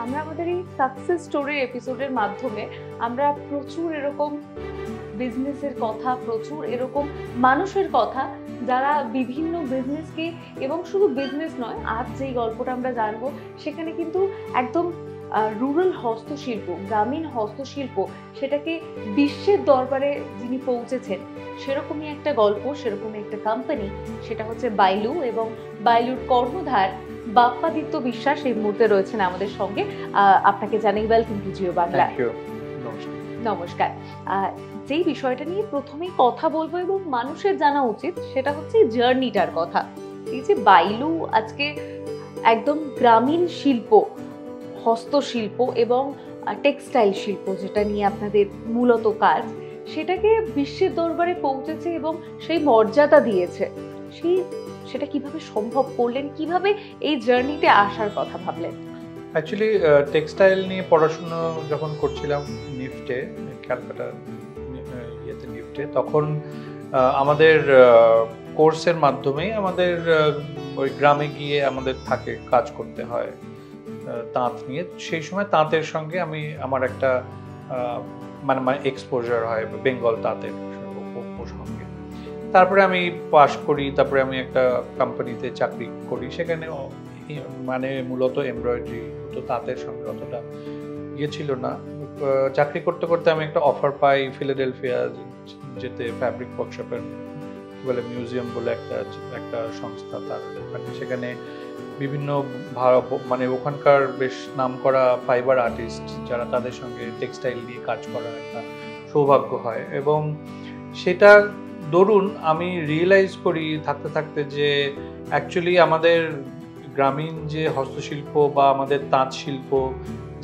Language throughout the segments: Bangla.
আমরা আমাদের এই সাকসেস স্টোরি এপিসোডের মাধ্যমে আমরা প্রচুর এরকম বিজনেসের কথা, প্রচুর এরকম মানুষের কথা যারা বিভিন্ন বিজনেসকে, এবং শুধু বিজনেস নয়, আজ যেই গল্পটা আমরা জানবো সেখানে কিন্তু একদম রুরাল হস্তশিল্প, গ্রামীণ হস্তশিল্প, সেটাকে বিশ্বের দরবারে যিনি পৌঁছেছেন, সেরকমই একটা গল্প, সেরকমই একটা কোম্পানি, সেটা হচ্ছে বাইলু। এবং বাইলুর কর্ণধার বাপ্পাদিত্য বিশ্বাস এই মুহূর্তে রয়েছেন আমাদের সঙ্গে। আপনাকে জানাই ওয়েলকাম টু জিও বাংলা। নমস্কার। যেই বিষয়টা নিয়ে প্রথমেই কথা বলবো এবং মানুষের জানা উচিত সেটা হচ্ছে জার্নিটার কথা। এই যে বাইলু আজকে একদম গ্রামীণ শিল্প, হস্তশিল্প এবং টেক্সটাইল শিল্প, যেটা নিয়ে আপনাদের মূলত কাজ, সেটাকে বিশ্বের দরবারে পৌঁছেছে এবং সেই মর্যাদা দিয়েছে, সেটা কিভাবে সম্ভব করলেন, কিভাবে এই জার্নিতে আসার কথা ভাবলেন? অ্যাকচুয়ালি টেক্সটাইল নিয়ে পড়াশোনা যখন করছিলাম নিফটে, ক্যালকাটা নিফটে, তখন আমাদের কোর্সের মাধ্যমেই আমাদের ওই গ্রামে গিয়ে আমাদের থাকে কাজ করতে হয় তাঁত নিয়ে। সেই সময় তাঁতের সঙ্গে আমার একটা মানে এক্সপোজার হয় বেঙ্গল তাঁতের সঙ্গে। তারপরে আমি পাশ করি, তারপরে আমি একটা কোম্পানিতে চাকরি করি, সেখানে মানে মূলত এমব্রয়ডারি, তো তাঁতের সঙ্গে অতটা ছিল না। চাকরি করতে করতে আমি একটা অফার পাই ফিলাডেলফিয়া যেতে, ফ্যাব্রিক ওয়ার্কশপের বলে মিউজিয়াম বলে একটা সংস্থা, তার সেখানে বিভিন্ন মানে ওখানকার বেশ নামকরা ফাইবার আর্টিস্ট যারা, তাদের সঙ্গে টেক্সটাইল নিয়ে কাজ করার একটা সৌভাগ্য হয়। এবং সেটা দরুন আমি রিয়েলাইজ করি থাকতে থাকতে যে অ্যাকচুয়ালি আমাদের গ্রামীণ যে হস্তশিল্প বা আমাদের তাঁত শিল্প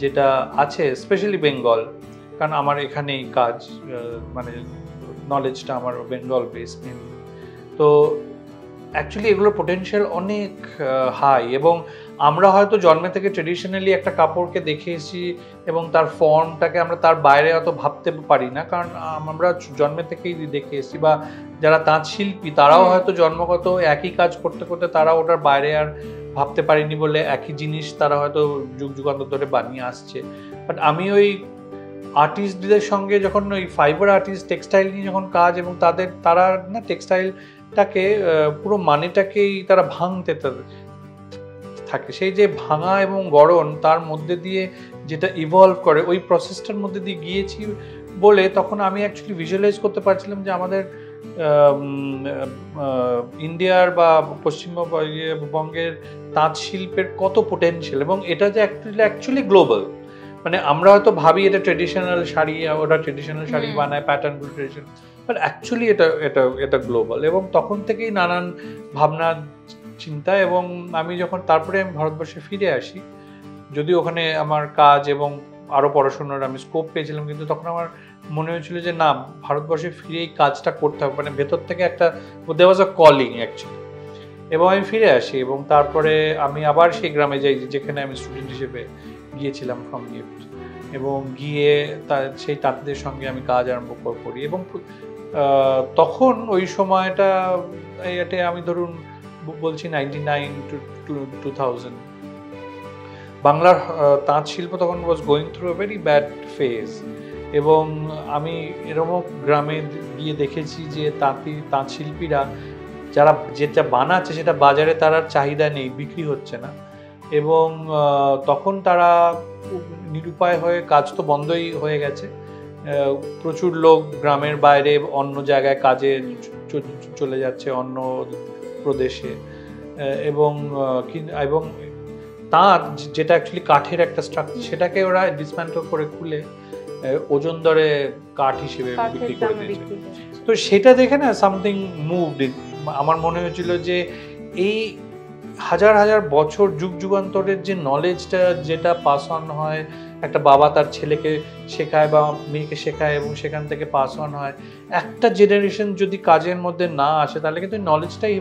যেটা আছে, স্পেশালি বেঙ্গল, কারণ আমার এখানেই কাজ, মানে নলেজটা আমার বেঙ্গল বেসড, তো অ্যাকচুয়ালি এগুলোর পোটেনশিয়াল অনেক হাই। এবং আমরা হয়তো জন্মে থেকে ট্রেডিশনালি একটা কাপড়কে দেখে এসেছি এবং তার ফর্মটাকে আমরা তার বাইরে অত ভাবতে পারি না, কারণ আমরা জন্মে থেকেই দেখে এসেছি। বা যারা তাঁত শিল্পী তারাও হয়তো জন্মগত একই কাজ করতে করতে তারা ওটার বাইরে আর ভাবতে পারিনি বলে একই জিনিস তারা হয়তো যুগ যুগান্তর ধরে বানিয়ে আসছে। বাট আমি ওই আর্টিস্টদের সঙ্গে যখন ওই ফাইবার আর্টিস্ট টেক্সটাইল নিয়ে যখন কাজ, এবং তারা না টেক্সটাইলটাকে পুরো মানেটাকেই তারা ভাঙতে থাকে, সেই যে ভাঙা এবং গড়ন তার মধ্যে দিয়ে যেটা ইভলভ করে, ওই প্রসেসটার মধ্যে দিয়ে গিয়েছি বলে তখন আমি অ্যাকচুয়ালি ভিজুয়ালাইজ করতে পারছিলাম যে আমাদের ইন্ডিয়ার বা পশ্চিমবঙ্গের তাঁত শিল্পের কত পোটেনশিয়াল, এবং এটা যে অ্যাকচুয়ালি গ্লোবাল। মানে আমরা হয়তো ভাবি এটা ট্রেডিশনাল শাড়ি, ওটা ট্রেডিশনাল শাড়ি বানায়, প্যাটার্নগুলো ট্রেডিশনাল, বাট অ্যাকচুয়ালি এটা গ্লোবাল। এবং তখন থেকেই নানান ভাবনা চিন্তা, এবং আমি যখন তারপরে আমি ভারতবর্ষে ফিরে আসি, যদি ওখানে আমার কাজ এবং আরও পড়াশোনার আমি স্কোপ পেয়েছিলাম, কিন্তু তখন আমার মনে হয়েছিল যে না, ভারতবর্ষে ফিরে এই কাজটা করতে হবে, মানে ভেতর থেকে একটা দেয়ার ওয়াজ আ কলিং অ্যাকচুয়ালি। এবং আমি ফিরে আসি এবং তারপরে আমি আবার সেই গ্রামে যাই যেখানে আমি স্টুডেন্ট হিসেবে গিয়েছিলাম ফ্রম নিফট, এবং গিয়ে সেই তাঁতিদের সঙ্গে আমি কাজ আরম্ভ করি। এবং তখন ওই সময়টা এতে আমি ধরুন বলছি 99 to 2000, বাংলার তাঁত শিল্প তখন was going through a very bad phase. এবং আমি এরকম গ্রামে গিয়ে দেখেছি যে তাঁত শিল্পীরা যারা যেটা বানাচ্ছে সেটা বাজারে তার আর চাহিদা নেই, বিক্রি হচ্ছে না। এবং তখন তারা নিরুপায় হয়ে, কাজ তো বন্ধই হয়ে গেছে, প্রচুর লোক গ্রামের বাইরে অন্য জায়গায় কাজে চলে যাচ্ছে, অন্য প্রদেশে। এবং তাঁত যেটা অ্যাকচুয়ালি কাঠের একটা স্ট্রাকচার, সেটাকে ওরা ডিসম্যান্টল করে খুলে ওজন দরে কাঠ হিসেবে বিক্রি করে দিয়েছে। তো সেটা দেখে না সামথিং মুভড, আমার মনে হয়েছিল যে এই হাজার হাজার বছর যুগ যুগান্তরের যে নলেজটা যেটা পাস অন হয়, একটা বাবা তার ছেলেকে শেখায় বা মেয়েকে শেখায় এবং সেখান থেকে পাস অন হয়, একটা জেনারেশন যদি কাজের মধ্যে না আসে তাহলে কিন্তু নলেজটাই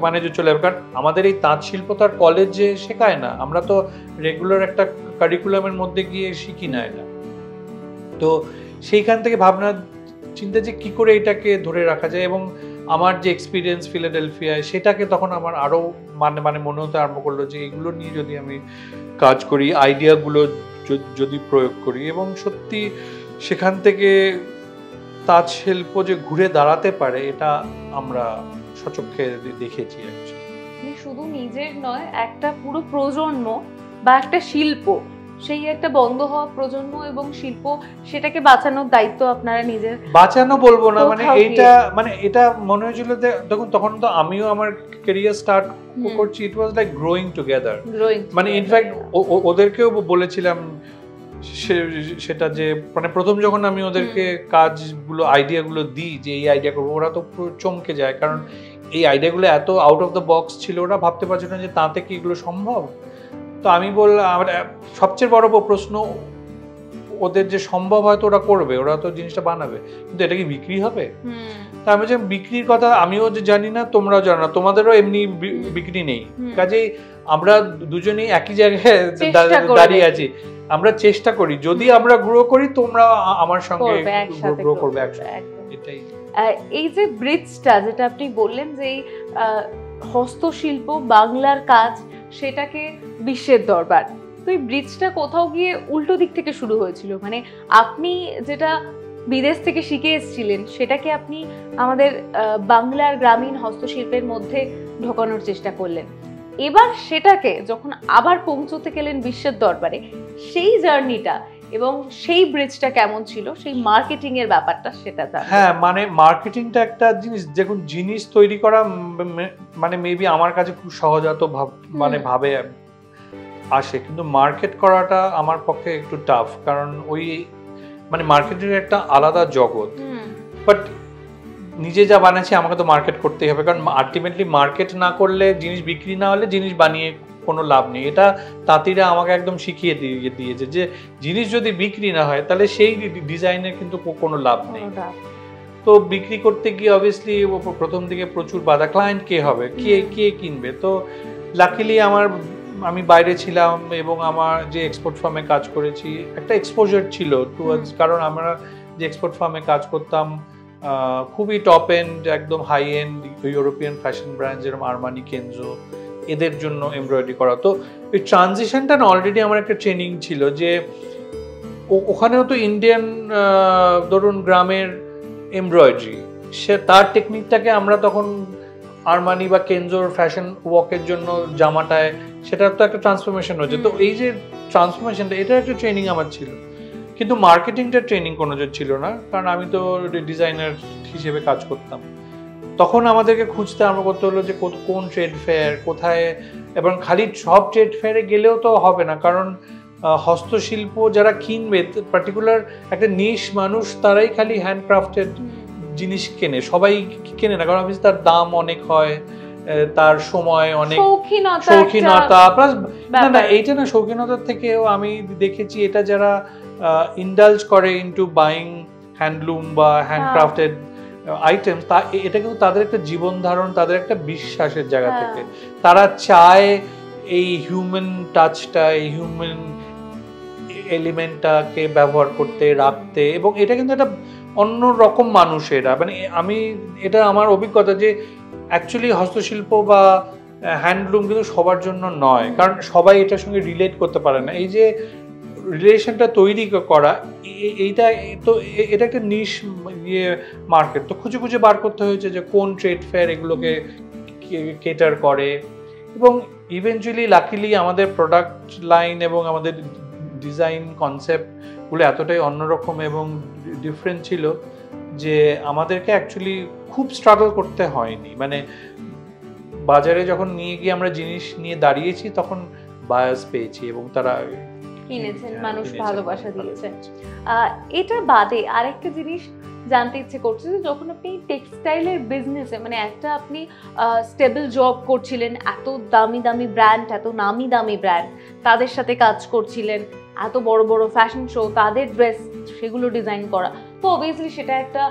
মানে যে চলে যাবে। কারণ আমাদের এই তাঁত শিল্প তো আর কলেজে শেখায় না, আমরা তো রেগুলার একটা কারিকুলামের মধ্যে গিয়ে শিখি না এটা। তো সেইখান থেকে ভাবনা চিন্তা যে কী করে এটাকে ধরে রাখা যায়, এবং আমার যে এক্সপিরিয়েন্স ফিলাডেলফিয়ায়, সেটাকে তখন আমার আরও মানে মানে মনে হতে আরম্ভ করলো যে এগুলো নিয়ে যদি আমি কাজ করি, আইডিয়াগুলো যদি প্রয়োগ করি, এবং সত্যি সেখান থেকে তাঁত শিল্প যে ঘুরে দাঁড়াতে পারে এটা আমরা সচক্ষে দেখেছি। শুধু নিজের নয়, একটা পুরো প্রজন্ম বা একটা শিল্প, সেই একটা বন্ধ হওয়া প্রজন্ম এবং শিল্প, সেটাকে বাঁচানোর দায়িত্ব আপনারা নিজের। বাঁচানো বলবো না, মানে এটা মনে হয়েছিল যে দেখুন তখন তো আমিও আমার ক্যারিয়ার স্টার্ট করছি, ইট ওয়াজ লাইক গ্রোয়িং টুগেদার। মানে ইনফ্যাক্ট ওদেরকেও বলেছিলাম সেটা যে মানে প্রথম যখন আমি ওদেরকে কাজগুলো আইডিয়াগুলো দিই যে এই আইডিয়া করবো, ওরা তো চমকে যায়, কারণ এই আইডিয়াগুলো এত আউট অফ দ্য বক্স ছিল, ওরা ভাবতে পারছে না যে তাতে কি এগুলো সম্ভব। তো আমি বললাম সবচেয়ে বড় প্রশ্ন ওদের যে সম্ভব হয়তো ওরা করবে, ওরা তো জিনিসটা বানাবে, কিন্তু এটা কি বিক্রি হবে? তা আমি যে বিক্রির কথা আমিও যে জানি না, তোমরাও জানো না, তোমাদেরও এমনি বিক্রি নেই, কাজেই আমরা দুজনেই একই জায়গায় দাঁড়িয়ে আছি। আমরা চেষ্টা করি, যদি আমরা গ্রো করি তোমরা আমার সঙ্গে গ্রো করবে একসাথে। এটাই এই যে ব্রিজটা যেটা আপনি বললেন যে এই হস্তশিল্প বাংলার কাজ, সেটাকে বিশ্বের দরবার, তো এই ব্রিজটা কোথাও গিয়ে উল্টো দিক থেকে শুরু হয়েছিল। মানে আপনি যেটা বিদেশ থেকে শিখে এসেছিলেন সেটাকে আপনি আমাদের বাংলার গ্রামীণ হস্তশিল্পের মধ্যে ঢোকানোর চেষ্টা করলেন। এবার সেটাকে যখন আবার পৌঁছতে গেলেন বিশ্বের দরবারে, সেই জার্নিটা এবং সেই ব্রিজটা কেমন ছিল, সেই মার্কেটিং এর ব্যাপারটা সেটা জানেন? হ্যাঁ, মানে মার্কেটিংটা একটা জিনিস, দেখুন জিনিস তৈরি করা মানে মেবি আমার কাছে খুব সহজাত মানে ভাবে আসে, কিন্তু মার্কেট করাটা আমার পক্ষে একটু টাফ, কারণ ওই মানে মার্কেটের একটা আলাদা জগৎ। বাট নিজে যা বানাচ্ছি আমাকে তো মার্কেট করতেই হবে, কারণ আলটিমেটলি মার্কেট না করলে, জিনিস বিক্রি না হলে জিনিস বানিয়ে কোনো লাভ নেই। এটা তাঁতিরা আমাকে একদম শিখিয়ে দিয়েছে যে জিনিস যদি বিক্রি না হয় তাহলে সেই ডিজাইনের কিন্তু কোনো লাভ নেই। তো বিক্রি করতে গিয়ে অবভিয়াসলি প্রথম দিকে প্রচুর বাধা, ক্লায়েন্ট কে হবে, কে কিনবে। তো লাকিলি আমি বাইরে ছিলাম এবং আমার যে এক্সপোর্ট ফার্মে কাজ করেছি একটা এক্সপোজার ছিল টুয়ার্ডস, কারণ আমরা যে এক্সপোর্ট ফার্মে কাজ করতাম খুবই টপ এন্ড, একদম high end European fashion brand যেরকম আরমানি, কেনজো, এদের জন্য এমব্রয়ডারি করা। তো এই ট্রানজিশনটা না অলরেডি আমার একটা ট্রেনিং ছিল যে ওখানেও তো ইন্ডিয়ান ধরুন গ্রামের এমব্রয়ডারি, সে তার টেকনিকটাকে আমরা তখন আরমানি বা কেনজোর ফ্যাশন ওয়ার্কের জন্য জামাটায়, সেটার তো একটা ট্রান্সফরমেশন হয়েছে। তো এই যে ট্রান্সফরমেশনটা, এটার একটা ট্রেনিং আমার ছিল, কিন্তু মার্কেটিংটার ট্রেনিং কোনো ছিল না, কারণ আমি তো ডিজাইনার হিসেবে কাজ করতাম। তখন আমাদেরকে খুঁজতে আরম্ভ করতে হলো যে কোন ট্রেড ফেয়ার কোথায়, এবং খালি সব ট্রেড ফেয়ারে গেলেও তো হবে না, কারণ হস্তশিল্প যারা কিনবে, পার্টিকুলার একটা নিশ মানুষ, তারাই খালি হ্যান্ডক্রাফটেড জিনিস কেনে, সবাই কেনে না, কারণ তার দাম অনেক হয়, তার সময় অনেক, শৌখিনতা প্লাস না এইটা না, শৌখিনতার থেকেও আমি দেখেছি এটা যারা ইন্ডালজ করে ইনটু বাইং হ্যান্ডলুম বা হ্যান্ডক্রাফটেড আইটেমস, তা এটা কিন্তু তাদের একটা জীবন ধারণ, তাদের একটা বিশ্বাসের জায়গা থেকে তারা চায় এই হিউম্যান টাচটা, এই হিউম্যান এলিমেন্টটাকে ব্যবহার করতে, রাখতে, এবং এটা কিন্তু একটা অন্য রকম মানুষেরা, মানে আমি এটা আমার অভিজ্ঞতা যে অ্যাকচুয়ালি হস্তশিল্প বা হ্যান্ডলুম কিন্তু সবার জন্য নয়, কারণ সবাই এটার সঙ্গে রিলেট করতে পারে না। এই যে রিলেশনটা তৈরি করা, এইটা তো এটা একটা নিশ মার্কেট, তো খুঁজে খুঁজে বার করতে হয়েছে যে কোন ট্রেড ফেয়ার এগুলোকে কেটার করে, এবং ইভেনচুয়ালি লাকিলি আমাদের প্রোডাক্ট লাইন এবং আমাদের ডিজাইন কনসেপ্টগুলো এতটাই অন্যরকম এবং ডিফারেন্ট ছিল যে আমাদেরকে অ্যাকচুয়ালি খুব স্ট্রাগল করতে হয়নি। মানে বাজারে যখন নিয়ে গিয়ে আমরা জিনিস নিয়ে দাঁড়িয়েছি তখন বায়াস পেয়েছি এবং তারা কিনেছেন, মানুষ ভালোবাসা দিয়েছে। এটা বাদে আরেকটা জিনিস জানতে ইচ্ছে করছে যে যখন আপনি টেক্সটাইলের বিজনেসে, মানে একটা আপনি স্টেবল জব করছিলেন, এত দামি দামি ব্র্যান্ড, এত নামি দামি ব্র্যান্ড, তাদের সাথে কাজ করছিলেন, এত বড় বড় ফ্যাশন শো, তাদের ড্রেস সেগুলো ডিজাইন করা, তো অবভিয়াসলি সেটা একটা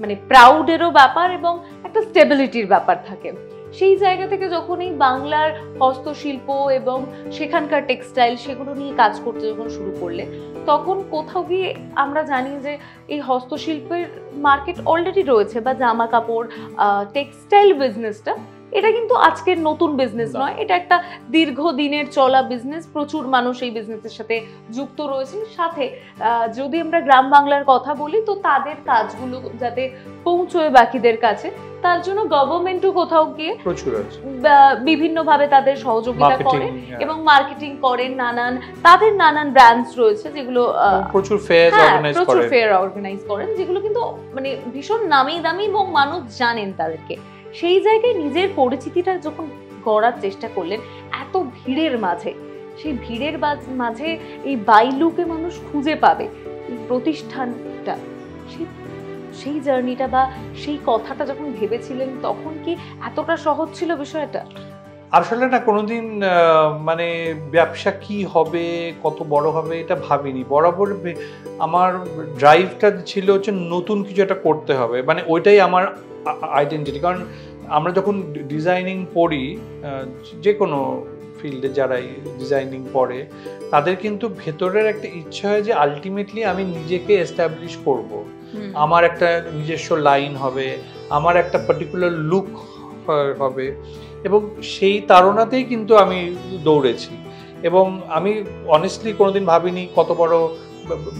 মানে প্রাউডেরও ব্যাপার এবং একটা স্টেবিলিটির ব্যাপার থাকে। সেই জায়গা থেকে যখন এই বাংলার হস্তশিল্প এবং সেখানকার টেক্সটাইল সেগুলো নিয়ে কাজ করতে যখন শুরু করলে, তখন কোথাও গিয়ে আমরা জানি যে এই হস্তশিল্পের মার্কেট অলরেডি রয়েছে, বা জামা কাপড় টেক্সটাইল বিজনেসটা এটা কিন্তু আজকের নতুন বিজনেস নয়, এটা একটা দীর্ঘদিনের চলা বিজনেস। প্রচুর মানুষ এই বিজনেসের সাথে যুক্ত রয়েছেন। সাথে যদি আমরা গ্রাম বাংলার কথা বলি, তো তাদের কাজগুলো যাতে পৌঁছয় বাকিদের কাছে, তার জন্য গভর্নমেন্টও কোথাও গিয়ে প্রচুর আছে, বিভিন্নভাবে তাদের সহযোগিতা করে এবং মার্কেটিং করেন। তাদের নানান ব্র্যান্ডস রয়েছে যেগুলো প্রচুর ফেয়ার অর্গানাইজ করেন, যেগুলো কিন্তু মানে ভীষণ নামি দামি এবং মানুষ জানেন তাদেরকে। সেই জায়গায় নিজের পরিচিতিটা যখন গড়ার চেষ্টা করলেন এত ভিড়ের মাঝে, সেই ভিড়ের মাঝে এই বাইলুকে মানুষ খুঁজে পাবে, এই প্রতিষ্ঠানটা, সেই জার্নিটা বা সেই কথাটা যখন ভেবেছিলেন, তখন কি এতটা সহজ ছিল বিষয়টা? আসলে না, কোনোদিন মানে ব্যবসা কি হবে, কত বড় হবে এটা ভাবিনি। বরাবর আমার ড্রাইভটা ছিল হচ্ছে নতুন কিছু একটা করতে হবে, মানে ওইটাই আমার আইডেন্টিটি। কারণ আমরা যখন ডিজাইনিং পড়ি, যে কোনো ফিল্ডে যারাই ডিজাইনিং পড়ে, তাদের কিন্তু ভেতরের একটা ইচ্ছা হয় যে আলটিমেটলি আমি নিজেকে এস্টাবলিশ করব, আমার একটা নিজস্ব লাইন হবে, আমার একটা পার্টিকুলার লুক হবে, এবং সেই তাড়নাতেই কিন্তু আমি দৌড়েছি। এবং আমি অনেস্টলি কোনোদিন ভাবিনি কত বড়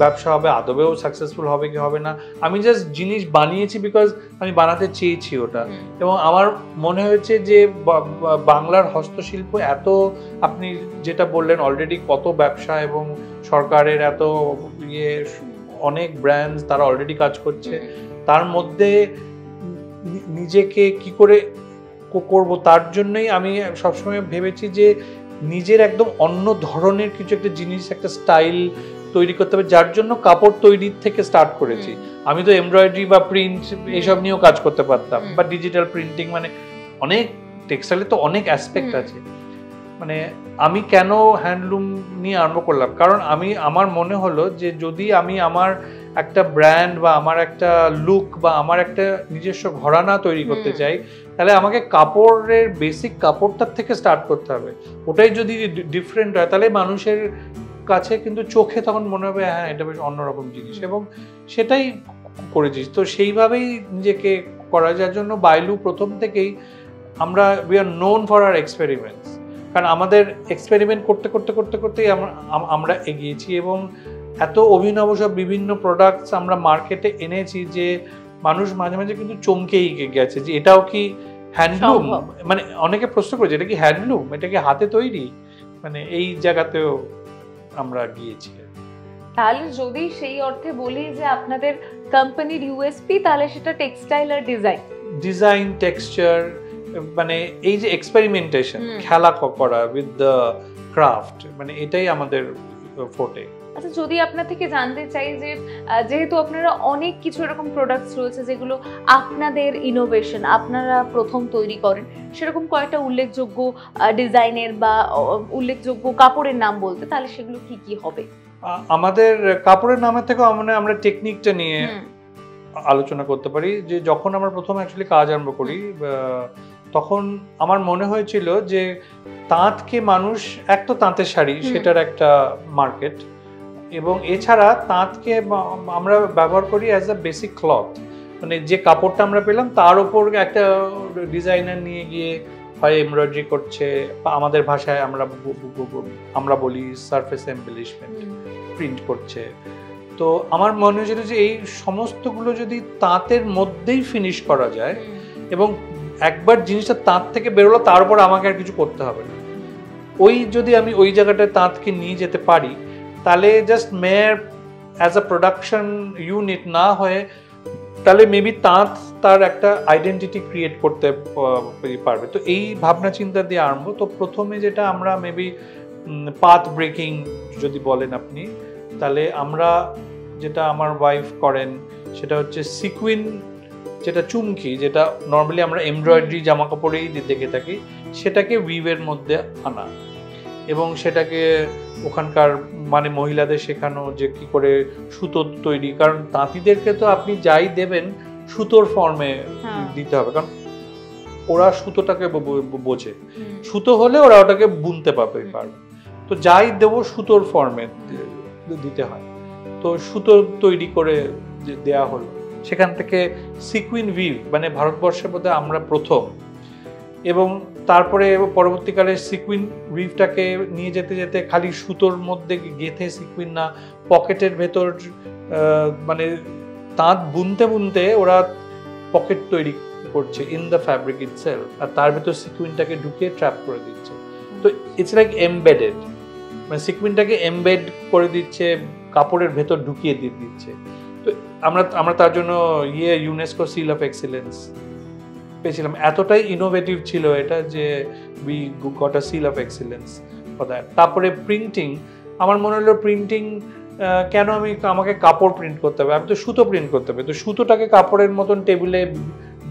ব্যবসা হবে, আদবেও সাকসেসফুল হবে কি হবে না। আমি জাস্ট জিনিস বানিয়েছি বিকজ আমি বানাতে চেয়েছি ওটা। এবং আমার মনে হয়েছে যে বাংলার হস্তশিল্প এত, আপনি যেটা বললেন অলরেডি, কত ব্যবসা এবং সরকারের এত অনেক ব্র্যান্ডস তারা অলরেডি কাজ করছে, তার মধ্যে নিজেকে কি করে করব, তার জন্যই আমি সবসময় ভেবেছি যে নিজের একদম অন্য ধরনের কিছু একটা জিনিস, একটা স্টাইল তৈরি করতে হবে, যার জন্য কাপড় তৈরির থেকে স্টার্ট করেছি। আমি তো এমব্রয়ডারি বা প্রিন্ট এইসব নিয়েও কাজ করতে পারতাম, বা ডিজিটাল প্রিন্টিং, মানে অনেক টেক্সটাইলে তো অনেক অ্যাসপেক্ট আছে। মানে আমি কেন হ্যান্ডলুম নিয়ে আরম্ভ করলাম, কারণ আমার মনে হলো যে যদি আমি আমার একটা ব্র্যান্ড বা আমার একটা লুক বা আমার একটা নিজস্ব ঘরানা তৈরি করতে চাই, তাহলে আমাকে কাপড়ের বেসিক কাপড়টার থেকে স্টার্ট করতে হবে। ওটাই যদি ডিফারেন্ট হয়, তাহলে মানুষের কাছে কিন্তু চোখে তখন মনে হবে হ্যাঁ এটা বেশ অন্যরকম জিনিস, এবং সেটাই করেছি। তো সেইভাবেই নিজেকে করা, যার জন্য বাইলু প্রথম থেকেই আমরা we are known for our experiments. কারণ আমাদের এক্সপেরিমেন্ট করতে করতে করতে করতেই আমরা এগিয়েছি, এবং এত অভিনব সব বিভিন্ন প্রোডাক্টস আমরা মার্কেটে এনেছি যে মানুষ মাঝে মাঝে কিন্তু চমকেই গেছে যে এটাও কি হ্যান্ডলুম। মানে অনেকে প্রশ্ন করেছে এটা কি হ্যান্ডলুম, এটা কি হাতে তৈরি, মানে এই জায়গাতেও আমরা গিয়েছি। তাহলে যদি সেই অর্থে বলি যে আপনাদের কোম্পানির ইউএসপি, তাহলে সেটা টেক্সটাইল আর ডিজাইন, টেক্সচার, মানে এই যে এক্সপেরিমেন্টেশন, খেলা করা উইথ দ্য ক্রাফট, মানে এটাই আমাদের ফোর্টে। আচ্ছা, যদি আপনার থেকে জানতে চাই যে যেহেতু আপনারা অনেক কিছু এরকম প্রোডাক্টস রয়েছে যেগুলো আপনাদের ইনোভেশন, আপনারা প্রথম তৈরি করেন, সেরকম কয়েকটা উল্লেখযোগ্য ডিজাইনের বা উল্লেখযোগ্য কাপড়ের নাম বলতে, তাহলে সেগুলো কি কি হবে? আমাদের কাপড়ের নামের থেকে আমরা টেকনিকটা নিয়ে আলোচনা করতে পারি। যে যখন আমরা প্রথম অ্যাকচুয়ালি কাজ আরম্ভ করি, তখন আমার মনে হয়েছিল যে তাঁতকে মানুষ, এক তো তাঁতের শাড়ি, সেটার একটা মার্কেট, এবং এছাড়া তাঁতকে আমরা ব্যবহার করি অ্যাজ আ বেসিক ক্লথ। মানে যে কাপড়টা আমরা পেলাম তার উপর একটা ডিজাইনার নিয়ে গিয়ে হয় এমব্রয়ডারি করছে, বা আমাদের ভাষায় আমরা বলি সারফেস এমবেলিশমেন্ট, প্রিন্ট করছে। তো আমার মনে হয়েছিল যে এই সমস্তগুলো যদি তাঁতের মধ্যেই ফিনিশ করা যায়, এবং একবার জিনিসটা তাঁত থেকে বেরোলো, তার উপর আমাকে আর কিছু করতে হবে না, যদি আমি ওই জায়গাটায় তাঁতকে নিয়ে যেতে পারি, তাহলে just mere as a production unit না হয়ে, তাহলে মেবি তাঁত তার একটা আইডেন্টিটি ক্রিয়েট করতে পারবে। তো এই ভাবনা চিন্তা দিয়ে আরম্ভ। তো প্রথমে যেটা আমরা মেবি পাথ ব্রেকিং যদি বলেন আপনি, তাহলে আমরা যেটা আমার ওয়াইফ করেন সেটা হচ্ছে সিকুইন, যেটা চুমকি, যেটা নর্মালি আমরা এমব্রয়ডারি জামা কাপড়েই দেখে থাকি, সেটাকে উইভের মধ্যে আনা, এবং সেটাকে ওখানকার মানে মহিলাদের শেখানো যে কি করে সুতো তৈরি। কারণ তাঁতিদেরকে তো আপনি যাই দেবেন সুতোর ফর্মে দিতে হবে, কারণ ওরা সুতোটাকে বোঝে, সুতো হলে ওরা ওটাকে বুনতে পারবে। তো যাই দেবো সুতোর ফর্মে দিতে হয়, তো সুতো তৈরি করে দেয়া হলো। সেখান থেকে সিকুইন উইভ, মানে ভারতবর্ষের মধ্যে আমরা প্রথম। এবং তারপরে পরবর্তীকালে সিকুইন উইভটাকে নিয়ে যেতে যেতে খালি সুতোর মধ্যে গেঁথে সিকুইন না, পকেটের ভেতর মানে তাঁত বুনতে বুনতে ওরা পকেট তৈরি করছে ইন দ্য ফ্যাব্রিক ইটসেলফ, আর তার ভেতর সিকুইনটাকে ঢুকিয়ে ট্র্যাপ করে দিচ্ছে। তো ইটস লাইক এমবেডেড, মানে সিকুইনটাকে এমবেড করে দিচ্ছে, কাপড়ের ভেতর ঢুকিয়ে দিচ্ছে। তো আমরা তার জন্য ইউনেস্কো সিল অফ এক্সিলেন্স পেয়েছিলাম। এতটাই ইনোভেটিভ ছিল এটা যে we got a seal of excellence for that. তারপরে প্রিন্টিং, আমার মনে হলো প্রিন্টিং কেন আমাকে কাপড় প্রিন্ট করতে হবে, আমি তো সুতো প্রিন্ট করতে হবে। তো সুতোটাকে কাপড়ের মতন টেবিলে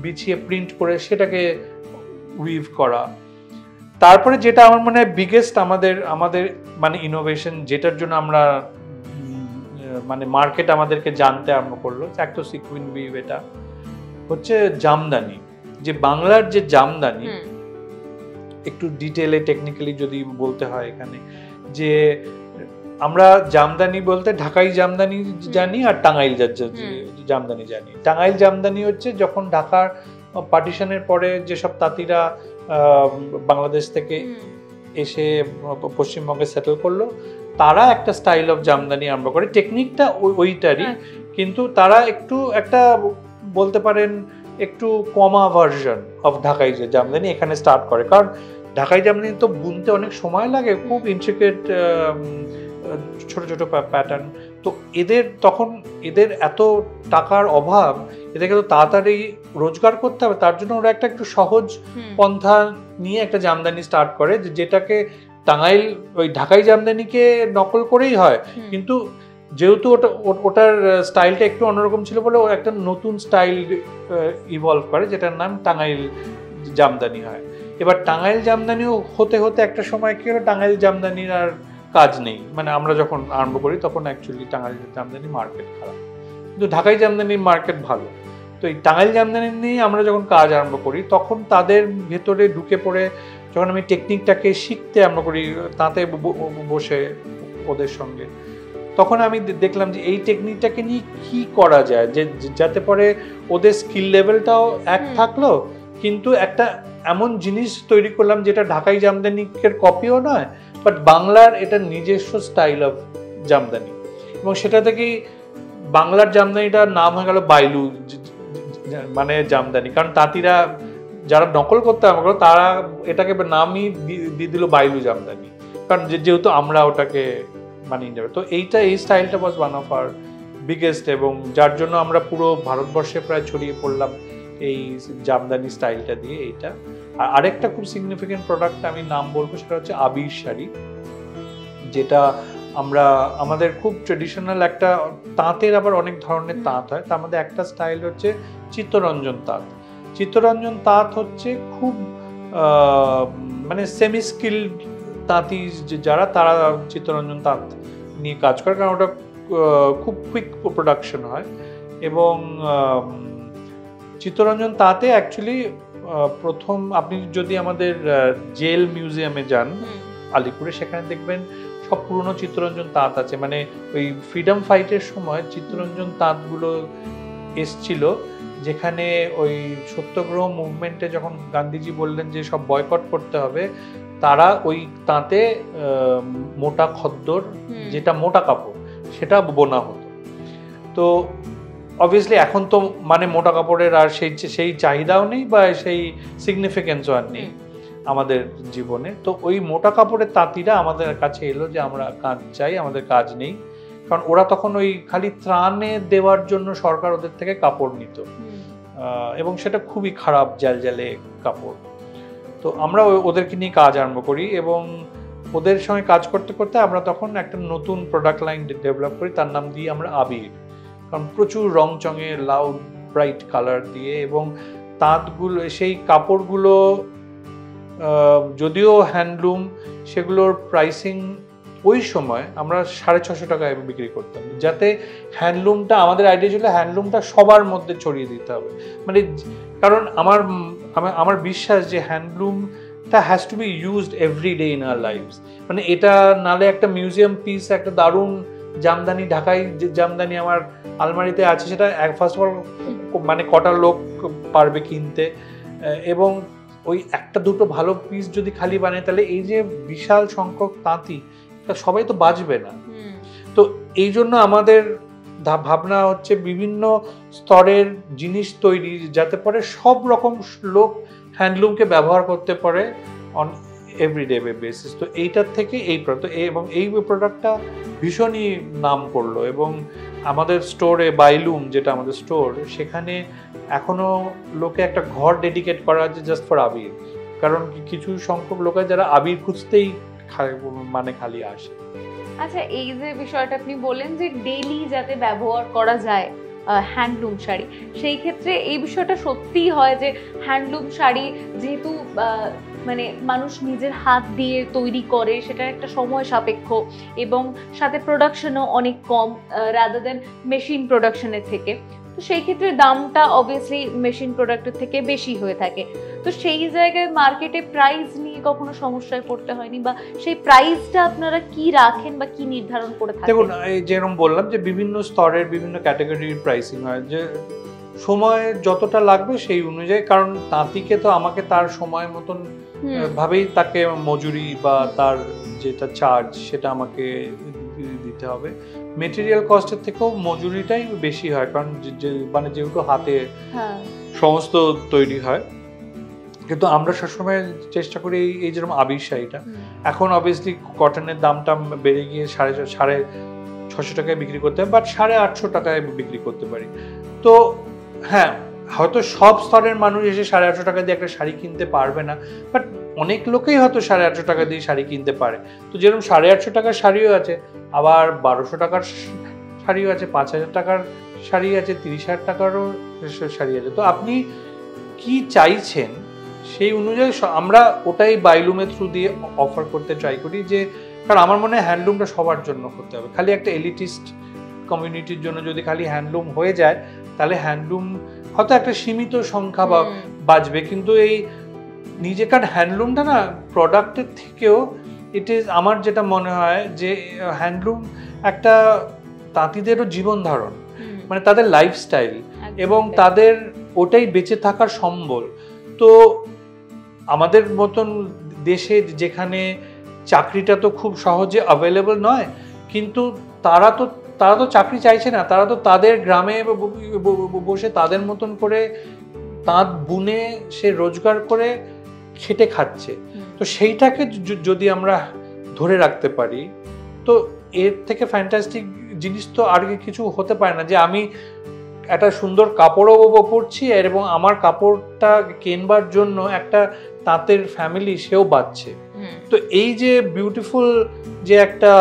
বিছিয়ে প্রিন্ট করে সেটাকে উইভ করা। তারপরে যেটা আমার মনে হয় বিগেস্ট আমাদের মানে ইনোভেশন, যেটার জন্য আমরা মানে মার্কেট আমাদেরকে জানতে আরম্ভ করলো, এক তো সিকুইন উইভ, এটা হচ্ছে জামদানি। যে বাংলার যে জামদানি, একটু ডিটেলে টেকনিক্যালি যদি বলতে হয় এখানে, যে আমরা জামদানি বলতে ঢাকাই জামদানি জানি আর টাঙ্গাইল জামদানি জানি। টাঙ্গাইল জামদানি হচ্ছে যখন ঢাকার পার্টিশনের পরে যেসব তাঁতিরা বাংলাদেশ থেকে এসে পশ্চিমবঙ্গে সেটেল করলো, তারা একটা স্টাইল অফ জামদানি আরম্ভ করে, টেকনিকটা ওইটারই, কিন্তু তারা একটু একটা বলতে পারেন একটু কমা ভার্সন অফ ঢাকাই যে জামদানি এখানে স্টার্ট করে। কারণ ঢাকাই জামদানি তো বুনতে অনেক সময় লাগে, খুব ইন্ট্রিকেট ছোট ছোট প্যাটার্ন। তো এদের এত টাকার অভাব, এদেরকে তো তাড়াতাড়ি রোজগার করতে হবে, তার জন্য ওরা একটু সহজ পন্থা নিয়ে একটা জামদানি স্টার্ট করে, যেটাকে টাঙ্গাইল ওই ঢাকাই জামদানিকে নকল করেই হয়, কিন্তু যেহেতু ওটার স্টাইলটা একটু অন্যরকম ছিল বলে ও একটা নতুন স্টাইল ইভলভ করে, যেটার নাম টাঙ্গাইল জামদানি হয়। এবার টাঙ্গাইল জামদানিও হতে হতে একটা সময় কি হলো, টাঙ্গাইল জামদানির আর কাজ নেই। মানে আমরা যখন আরম্ভ করি তখন অ্যাকচুয়ালি টাঙ্গাইল জামদানি মার্কেট খারাপ, কিন্তু ঢাকাই জামদানির মার্কেট ভালো। তো এই টাঙ্গাইল জামদানি নিয়ে আমরা যখন কাজ আরম্ভ করি, তখন তাদের ভেতরে ঢুকে পড়ে যখন আমি টেকনিকটাকে শিখতে আরম্ভ করি তাতে বসে ওদের সঙ্গে, তখন আমি দেখলাম যে এই টেকনিকটাকে নিয়ে কি করা যায়, যে যাতে পরে ওদের স্কিল লেভেলটাও এক থাকলো, কিন্তু একটা এমন জিনিস তৈরি করলাম যেটা ঢাকাই জামদানির কপিও নয়, বাট বাংলার এটা নিজস্ব স্টাইল অফ জামদানি। এবং সেটা থেকেই বাংলার জামদানিটার নাম হয়ে গেল বাইলু মানে জামদানি, কারণ তাঁতিরা যারা নকল করতে আরম্ভ করলো তারা এটাকে নামই দিয়ে দিল বাইলু জামদানি, কারণ যেহেতু আমরা ওটাকে মানিয়ে নেবে। তো এই স্টাইলটা was one of our biggest, এবং যার জন্য আমরা পুরো ভারতবর্ষে প্রায় ছড়িয়ে পড়লাম এই জামদানি স্টাইলটা দিয়ে। এইটা আর আরেকটা খুব সিগনিফিকেন্ট প্রোডাক্ট আমি নাম বলবো, সেটা হচ্ছে আবির শাড়ি, যেটা আমাদের খুব ট্রেডিশনাল একটা তাঁতের, আবার অনেক ধরনের তাঁত হয়, তার মধ্যে একটা স্টাইল হচ্ছে চিত্তরঞ্জন তাঁত। চিত্তরঞ্জন তাঁত হচ্ছে খুব মানে সেমি স্কিল্ড তাঁতি যারা, তারা চিত্তরঞ্জন তাঁত নিয়ে কাজ করে, কারণ ওটা খুব কুইক প্রোডাকশন হয়। এবং চিত্তরঞ্জন তাঁতে অ্যাকচুয়ালি প্রথম আপনি যদি আমাদের জেল মিউজিয়ামে যান আলিপুরে, সেখানে দেখবেন সব পুরনো চিত্তরঞ্জন তাঁত আছে। মানে ওই ফ্রিডম ফাইটের সময় চিত্তরঞ্জন তাঁতগুলো এসছিল, যেখানে ওই সত্যগ্রহ মুভমেন্টে যখন গান্ধীজি বললেন যে সব বয়কট করতে হবে, তারা ওই তাঁতে মোটা খদ্দর, যেটা মোটা কাপড়, সেটা বোনা হতো। তো অবভিয়াসলি এখন তো মানে মোটা কাপড়ের আর সেই চাহিদাও নেই বা সেই সিগনিফিকেন্সও আর নেই আমাদের জীবনে। তো ওই মোটা কাপড়ের তাঁতিরা আমাদের কাছে এলো যে আমরা কাজ চাই, আমাদের কাজ নেই, কারণ ওরা তখন ওই খালি ত্রাণে দেওয়ার জন্য সরকার ওদের থেকে কাপড় নিত, এবং সেটা খুবই খারাপ জ্যালজ্যালে কাপড়। তো আমরা ওদেরকে নিয়ে কাজ আরম্ভ করি, এবং ওদের সঙ্গে কাজ করতে করতে আমরা তখন একটা নতুন প্রোডাক্ট লাইন ডেভেলপ করি, তার নাম দিই আমরা আবির। কারণ প্রচুর রং চঙে লাউড ব্রাইট কালার দিয়ে, এবং তাঁতগুলো সেই কাপড়গুলো যদিও হ্যান্ডলুম, সেগুলোর প্রাইসিং ওই সময় আমরা 650 টাকায় বিক্রি করতাম, যাতে হ্যান্ডলুমটা, আমাদের আইডিয়া ছিল হ্যান্ডলুমটা সবার মধ্যে ছড়িয়ে দিতে হবে। মানে কারণ আমার বিশ্বাস যে হ্যান্ডলুমটা has to be used every day in our lifes. মানে এটা নালে একটা মিউজিয়াম পিস, একটা দারুণ জামদানি, ঢাকাই যে জামদানি আমার আলমারিতে আছে, সেটা ফার্স্ট অফ অল মানে কটা লোক পারবে কিনতে, এবং ওই একটা দুটো ভালো পিস যদি খালি বানায় তাহলে এই যে বিশাল সংখ্যক তাঁতি সবাই তো বাঁচবে না। তো এই জন্য আমাদের ভাবনা হচ্ছে বিভিন্ন স্তরের জিনিস তৈরি যাতে পরে সব রকম লোক হ্যান্ডলুমকে ব্যবহার করতে পারে অন এভরিডে বেসিস। তো এইটার থেকে এই এবং এই প্রোডাক্টটা ভীষণই নাম করলো এবং আমাদের স্টোরে বাইলুম যেটা আমাদের স্টোর সেখানে এখনো লোকে একটা ঘর ডেডিকেট করা আছে জাস্ট ফর আবির, কারণ কিছু সংখ্যক লোক যারা আবির খুঁজতেই মানে খালি আসে। আচ্ছা, এই যে বিষয়টা আপনি বললেন যে ডেইলি যাতে ব্যবহার করা যায় হ্যান্ডলুম শাড়ি, সেই ক্ষেত্রে এই বিষয়টা সত্যিই হয় যে হ্যান্ডলুম শাড়ি যেহেতু মানে মানুষ নিজের হাত দিয়ে তৈরি করে, সেটা একটা সময় সাপেক্ষ এবং সাথে প্রোডাকশনও অনেক কম রাদার দেন মেশিন প্রোডাকশনের থেকে। তো সেই ক্ষেত্রে দামটা অবভিয়াসলি মেশিন প্রোডাক্টের থেকে বেশি হয়ে থাকে। তো সেই জায়গায় মার্কেটে প্রাইস নিয়ে কখনো সমস্যায় পড়তে হয়নি, বা সেই প্রাইসটা আপনারা কি রাখেন বা কি নির্ধারণ করে থাকেন? দেখুন, এই যেরকম বললাম যে বিভিন্ন স্তরের বিভিন্ন ক্যাটাগরির প্রাইসিং হয়, যে সময় যতটা লাগবে সেই অনুযায়ী, কারণ তাঁতিকে তো আমাকে তার সময় মতন ভাবেই তাকে মজুরি বা তার যেটা চার্জ সেটা আমাকে দিতে হবে। মেটেরিয়াল কস্টের থেকেও মজুরিটাই বেশি হয়, কারণ মানে যেহেতু হাতে সমস্ত তৈরি হয়। কিন্তু আমরা সবসময় চেষ্টা করি এই যেরকম আবির শাড়িটা এখন অবভিয়াসলি কটনের দামটা বেড়ে গিয়ে 650 টাকায় বিক্রি করতে হয়, বাট 850 টাকায় বিক্রি করতে পারি। তো হ্যাঁ, হয়তো সব স্তরের মানুষ এসে 850 টাকা দিয়ে একটা শাড়ি কিনতে পারবে না, বাট অনেক লোকেই হয়তো 850 টাকা দিয়ে শাড়ি কিনতে পারে। তো যেরকম 850 টাকার শাড়িও আছে, আবার 1200 টাকার শাড়িও আছে, 5000 টাকার শাড়ি আছে, 30,000 টাকারও শাড়ি আছে। তো আপনি কি চাইছেন সেই অনুযায়ী আমরা ওটাই বাইলুমের থ্রু দিয়ে অফার করতে ট্রাই করি, যে কারণ আমার মনে হয় হ্যান্ডলুমটা সবার জন্য হতে হবে। খালি একটা এলিটিস্ট কমিউনিটির জন্য যদি খালি হ্যান্ডলুম হয়ে যায় তাহলে হ্যান্ডলুম হয়তো একটা সীমিত সংখ্যা বাঁচবে, কিন্তু এই নিজেকার হ্যান্ডলুমটা না প্রোডাক্টের থেকেও আমার যেটা মনে হয় যে হ্যান্ডলুম একটা তাঁতিদেরও জীবন ধারণ, মানে তাদের লাইফস্টাইল এবং তাদের ওটাই বেঁচে থাকার সম্বল। তো আমাদের মতন দেশে যেখানে চাকরিটা তো খুব সহজে অ্যাভেলেবল নয়, কিন্তু তারা তো চাকরি চাইছে না, তারা তো তাদের গ্রামে বসে তাদের মতন করে তাঁত বুনে সে রোজগার করে খেটে খাচ্ছে। তো সেইটাকে যদি আমরা ধরে রাখতে পারি তো এর থেকে ফ্যান্টাস্টিক জিনিস তো আর কিছু হতে পারে না, যে আমি একটা সুন্দর কাপড়ও পরছি এবং আমার কাপড়টা কেনবার জন্য একটা তাঁতের ফ্যামিলি সেও বাঁচছে। তো এই যে বিউটিফুল যে একটা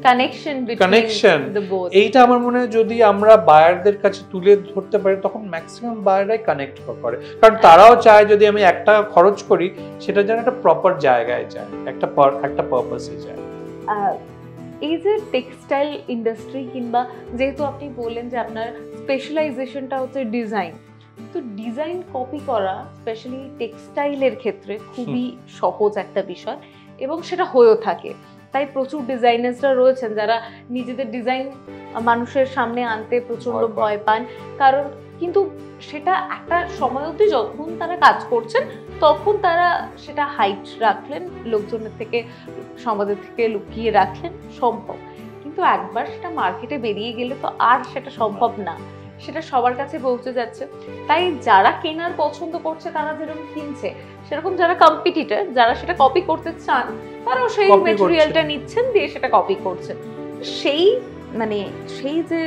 কানেকশন, এইটা আমার মনে হয় যদি আমরা বায়ারদের কাছে তুলে ধরতে পারি তখন ম্যাক্সিমাম বায়াররাই কানেক্ট করে, কারণ তারাও চায় যদি আমি 1 টাকা খরচ করি সেটা যেন একটা প্রপার জায়গায় যায়, একটা পারপাসে যায়। এই যে টেক্সটাইল ইন্ডাস্ট্রি, কিংবা যেহেতু আপনি বললেন যে আপনার স্পেশালাইজেশনটা হচ্ছে ডিজাইন, তো ডিজাইন কপি করা স্পেশালি টেক্সটাইলের ক্ষেত্রে খুবই সহজ একটা বিষয় এবং সেটা হয়েও থাকে। তাই প্রচুর ডিজাইনার্সরা রয়েছেন যারা নিজেদের ডিজাইন মানুষের সামনে আনতে প্রচন্ড ভয় পান, কারণ কিন্তু সেটা একটা সময় অবধি যখন তারা কাজ করছেন তখন তারা সেটা হাইট রাখলেন, লোকজনের থেকে সমাজের থেকে লুকিয়ে রাখলেন, সম্ভব। কিন্তু একবার সেটা মার্কেটে বেরিয়ে গেলে তো আর সেটা সম্ভব না, সেটা সবার কাছে পৌঁছে যাচ্ছে। তাই যারা কেনার পছন্দ করছে তারা যেরকম কিনছে, সেরকম যারা কম্পিটিটর, যারা সেটা কপি করতে চান তারাও সেই ম্যাটেরিয়ালটা নিচ্ছেন, দিয়ে সেটা কপি করছেন। সেই যে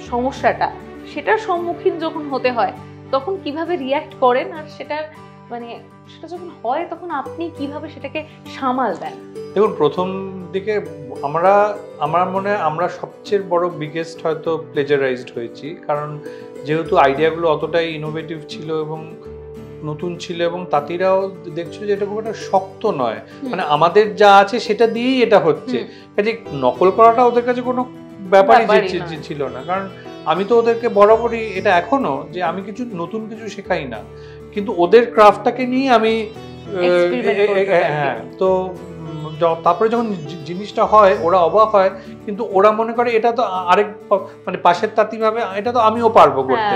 সমস্যাটা, সেটার সম্মুখীন যখন হতে হয় তখন কিভাবে রিয়্যাক্ট করেন, আর সেটা যখন হয় তখন আপনি কিভাবে সেটাকে সামাল দেন? দেখুন, প্রথম দিকে আমার মনে হয় আমরা সবচেয়ে বড় বিগেস্ট হয়তো প্লেজারাইজড হয়েছি, কারণ যেহেতু আইডিয়াগুলো অতটাই ইনোভেটিভ ছিল এবং নতুন ছিল এবং তাঁতিরাও দেখছো যে এটা খুব একটা শক্ত নয়, মানে আমাদের যা আছে সেটা দিয়েই এটা হচ্ছে, কাজে নকল করাটা ওদের কাছে কোনো ব্যাপারই ছিল না। কারণ আমি তো ওদেরকে বরাবরই এটা এখনো যে আমি নতুন কিছু শেখাই না, কিন্তু ওদের ক্রাফটটাকে নিয়ে আমি তো তারপরে যখন জিনিসটা হয় ওরা অবাক হয়, কিন্তু ওরা মনে করে এটা তো আরেক মানে পাশের তাঁতি ভাবে এটা তো আমিও পারবো করতে,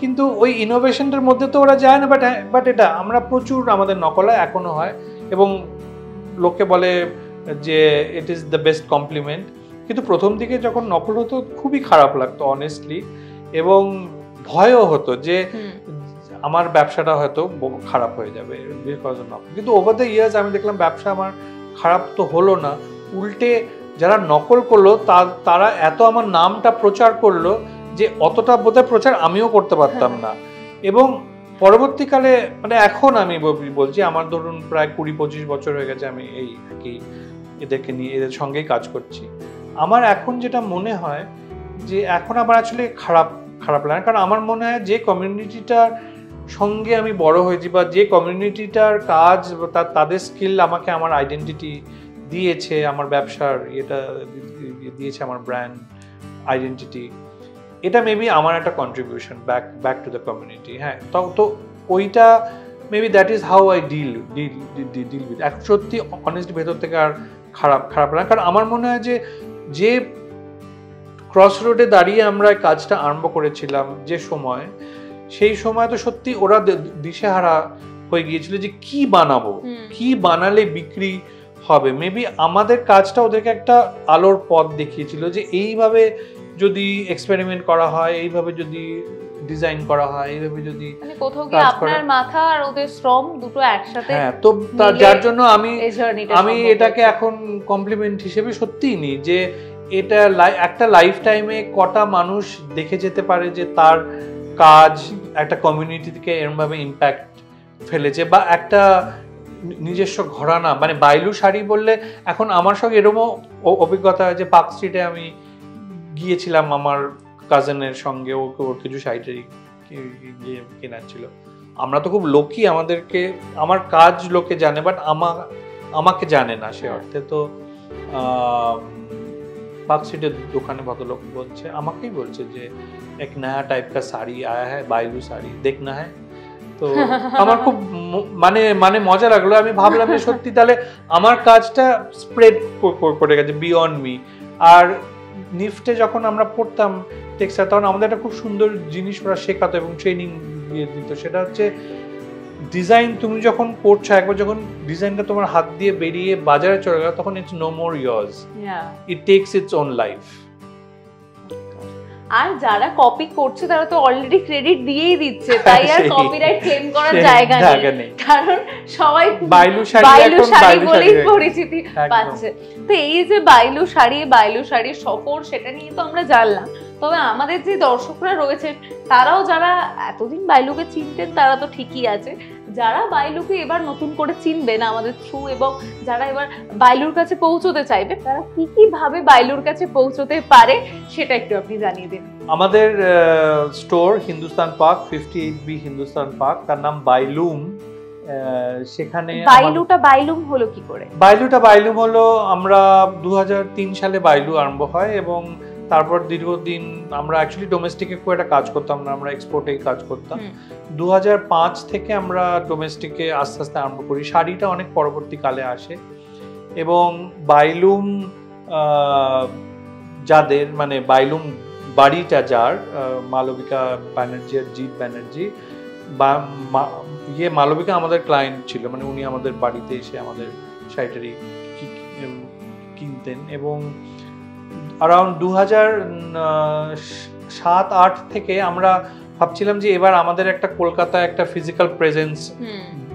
কিন্তু ওই ইনোভেশনটার মধ্যে তো ওরা যায় না, বাট এটা আমরা প্রচুর আমাদের নকল হয়, এখনো হয়, এবং লোকে বলে যে it is the best compliment. কিন্তু প্রথম দিকে যখন নকল হতো খুবই খারাপ লাগতো অনেস্টলি, এবং ভয়ও হতো যে আমার ব্যবসাটা হয়তো খারাপ হয়ে যাবে বিকজ অফ নকল। কিন্তু ওভার দ্য ইয়ার্স আমি দেখলাম ব্যবসা আমার খারাপ তো হলো না, উল্টে যারা নকল করলো তারা এত আমার নামটা প্রচার করলো যে অতটা বোধহয় প্রচার আমিও করতে পারতাম না। এবং পরবর্তীকালে মানে এখন আমি বলছি আমার ধরুন প্রায় 20-25 বছর হয়ে গেছে আমি এই এদেরকে নিয়ে এদের সঙ্গেই কাজ করছি। আমার এখন যেটা মনে হয় যে এখন আমার আসলে খারাপ লাগে, কারণ আমার মনে হয় যে কমিউনিটিটার সঙ্গে আমি বড় হয়েছি বা যে কমিউনিটিটার কাজ তাদের স্কিল আমাকে আমার আইডেন্টিটি দিয়েছে, আমার ব্যবসার এটা দিয়েছে, আমার ব্র্যান্ড আইডেন্টিটি, এটা মেবি আমার একটা contribution back to the community. হ্যাঁ, তো ওইটা maybe that is how I deal with. এক সত্যি অনেস্ট ভেতর থেকে আর খারাপ লাগে, কারণ আমার মনে হয় যে ক্রস রোডে দাঁড়িয়ে আমরা কাজটা আরম্ভ করেছিলাম যে সময়, সেই সময় তো সত্যি ওরা দিশেহারা হয়ে গিয়েছিল যে কি বানাবো, কি বানালে বিক্রি হবে। মেবি আমাদের কাজটা ওদেরকে একটা আলোর পথ দেখিয়েছিল যে এইভাবে যদি এক্সপেরিমেন্ট করা হয়, এইভাবে যদি ডিজাইন করা হয়, এইভাবে যদি মানে কোথাও কি আপনার মাথা আর ওদের শ্রম দুটো একসাথে, হ্যাঁ, তো যার জন্য আমি এটাকে এখন কমপ্লিমেন্ট হিসেবে সত্যিই নিই যে এটা একটা লাইফ টাইমে কটা মানুষ দেখে যেতে পারে যে তার কাজ একটা কমিউনিটি থেকে এরমভাবে ইম্প্যাক্ট ফেলেছে, বা একটা নিজস্ব ঘরানা। মানে বাইলু শাড়ি বললে এখন আমার সঙ্গে এরকমও অভিজ্ঞতা যে পার্ক স্ট্রিটে আমি গিয়েছিলাম আমার কাজিনের সঙ্গে, ওর কিছু শাড়ি গিয়ে কেনার ছিল। আমরা তো খুব লোকই, আমাদেরকে আমার কাজ লোকে জানে, বাট আমাকে জানে না সে অর্থে। তো पार्क स्ट्रीट दुकाने भद्रलोक बोलছে আমাকেই বলছে যে এক নয়া টাইপ का साड़ी आया है, বাইলু শাড়ি देखना है। তো আমার খুব মানে মজা লাগলো। আমি ভাবলাম যে সত্যি তাহলে আমার কাজটা স্প্রেড করে গেছে বিয়ন্ড মি। আর নিফটে যখন আমরা পড়তাম টেক্সটাইল, তখন আমাদের একটা খুব সুন্দর জিনিস ওরা শেখাতো এবং ট্রেনিং দিয়ে দিত, সেটা হচ্ছে ডিজাইন। তুমি যখন পড়ছো, একবার যখন ডিজাইনটা তোমার হাত দিয়ে বেরিয়ে বাজারে চলে গেল, তখন it's no more years, it takes its own life. আর যারা কপি করছে তারা তো অলরেডি ক্রেডিট দিয়েই দিচ্ছে, তাই আর কপিরাইট ক্লেম করার জায়গা নেই, কারণ সবাই বাইলু শাড়ি বলেই পরিচিতি পাচ্ছে। তো এই যে বাইলু শাড়ির সফর, সেটা নিয়ে তো আমরা জানলাম। তবে আমাদের যে দর্শকরা রয়েছে তারাও, যারা এতদিন বাইলুকে চিনতেন তারা তো ঠিকই আছে, যারা বাইলুকে এবার নতুন করে চিনবেন আমাদের থ্রু, এবং যারা এবার বাইলুর কাছে পৌঁছতে চাইবে, তারা কি ভাবে বাইলুর কাছে পৌঁছতে পারে সেটা একটু আপনি জানিয়ে দিন। আমাদের store Hindustan park 58B Hindustan park, তার নাম বাইলুম। সেখানে বাইলুম হলো কি করে? বাইলুম হলো, আমরা 2003 সালে বাইলু আরম্ভ হয়, এবং তারপর দীর্ঘদিন আমরা অ্যাকচুয়ালি ডোমেস্টিকে খুব একটা কাজ করতাম না, আমরা এক্সপোর্টেই কাজ করতাম। 2005 থেকে আমরা ডোমেস্টিকে আস্তে আস্তে আরম্ভ করি। শাড়িটা অনেক পরবর্তীকালে আসে, এবং বাইলুম যাদের, মানে বাইলুম বাড়িটা যার, মালবিকা ব্যানার্জি আর জিৎ ব্যানার্জি, মালবিকা আমাদের ক্লায়েন্ট ছিল, মানে উনি আমাদের বাড়িতে এসে আমাদের শাড়িটারি কিনতেন। এবং অ্যারাউন্ড 2007-08 থেকে আমরা ভাবছিলাম যে এবার আমাদের একটা কলকাতায় একটা ফিজিক্যাল প্রেজেন্স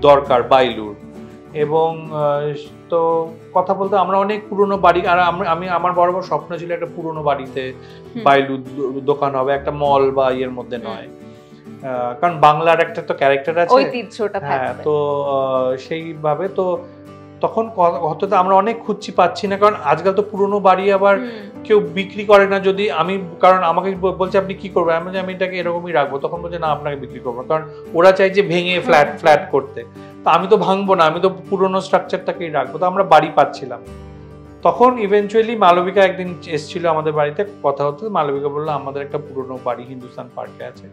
দরকার বাইলুর। এবং তো কথা বলতে আমরা অনেক পুরনো বাড়ি, আর আমার বড় স্বপ্ন ছিল একটা পুরনো বাড়িতে বাইলু দোকান হবে, একটা মল বা ইয়ের মধ্যে নয়, কারণ বাংলার একটা তো ক্যারেক্টার আছে, ঐতিহ্যটা থাকবে। হ্যাঁ, তো সেইভাবে তো তখন হয়তো আমরা অনেক খুঁজছি, পাচ্ছি না, কারণ আজকাল তো পুরনো বাড়ি আবার কেউ বিক্রি করে না। যদি আমি, কারণ আমাকে বলছে আপনি কি করবেন, আমি এটাকে এরকমই রাখবো, তখন বলছে না আপনাকে বিক্রি করবো, কারণ ওরা চাই যে ভেঙে ফ্ল্যাট করতে। তো আমি তো ভাঙবো না, আমি তো পুরনো স্ট্রাকচারটাকেই রাখবো। তো আমরা বাড়ি পাচ্ছিলাম। তখন ইভেনচুয়ালি মালবিকা একদিন এসেছিল আমাদের বাড়িতে, কথা হতো। মালবিকা বললো আমাদের একটা পুরনো বাড়ি হিন্দুস্তান পার্কে আছে,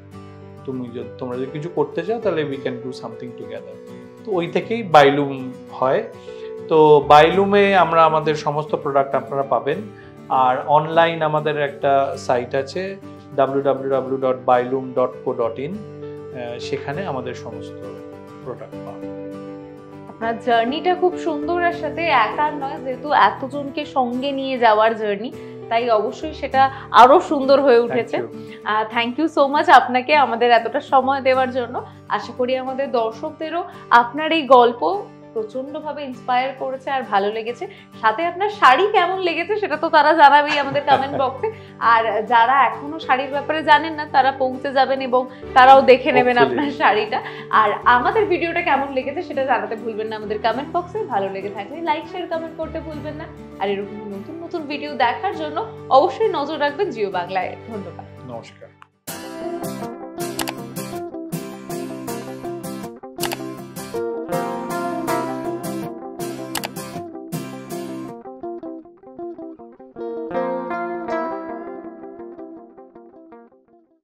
তোমরা যদি কিছু করতে চাও তাহলে we can do something together. তো ওই থেকেই বাইলুম হয়। তো বাইলুমে আমরা আমাদের সমস্ত প্রোডাক্ট আপনারা পাবেন। আর অনলাইন আমাদের একটা সাইট আছে www.byloom.co.in, সেখানে আমাদের সমস্ত প্রোডাক্ট পাওয়া যায়। আপনার জার্নিটা খুব সুন্দর, আর সাথে একার নয়, যেহেতু এতজনকে সঙ্গে নিয়ে যাওয়ার জার্নি, তাই অবশ্যই সেটা আরো সুন্দর হয়ে উঠেছে। থ্যাংক ইউ সো মাচ আপনাকে আমাদের এতটা সময় দেওয়ার জন্য। আশা করি আমাদের দর্শকদেরও আপনার এই গল্প প্রচন্ডভাবে ইন্সপায়ার করেছে আর ভালো লেগেছে। সাথে আপনার শাড়ি কেমন লেগেছে সেটা তো তারা জানাবেই আমাদের কমেন্ট বক্সে। আর যারা এখনো শাড়ির ব্যাপারে জানেন না তারা পৌঁছে যাবেন এবং তারাও দেখে নেবেন আপনার শাড়িটা। আর আমাদের ভিডিওটা কেমন লেগেছে সেটা জানাতে ভুলবেন না আমাদের কমেন্ট বক্সে। ভালো লেগে থাকলে লাইক শেয়ার কমেন্ট করতে ভুলবেন না। আর এরকম নতুন নতুন ভিডিও দেখার জন্য অবশ্যই নজর রাখবেন জিও বাংলায়। ধন্যবাদ। নমস্কার।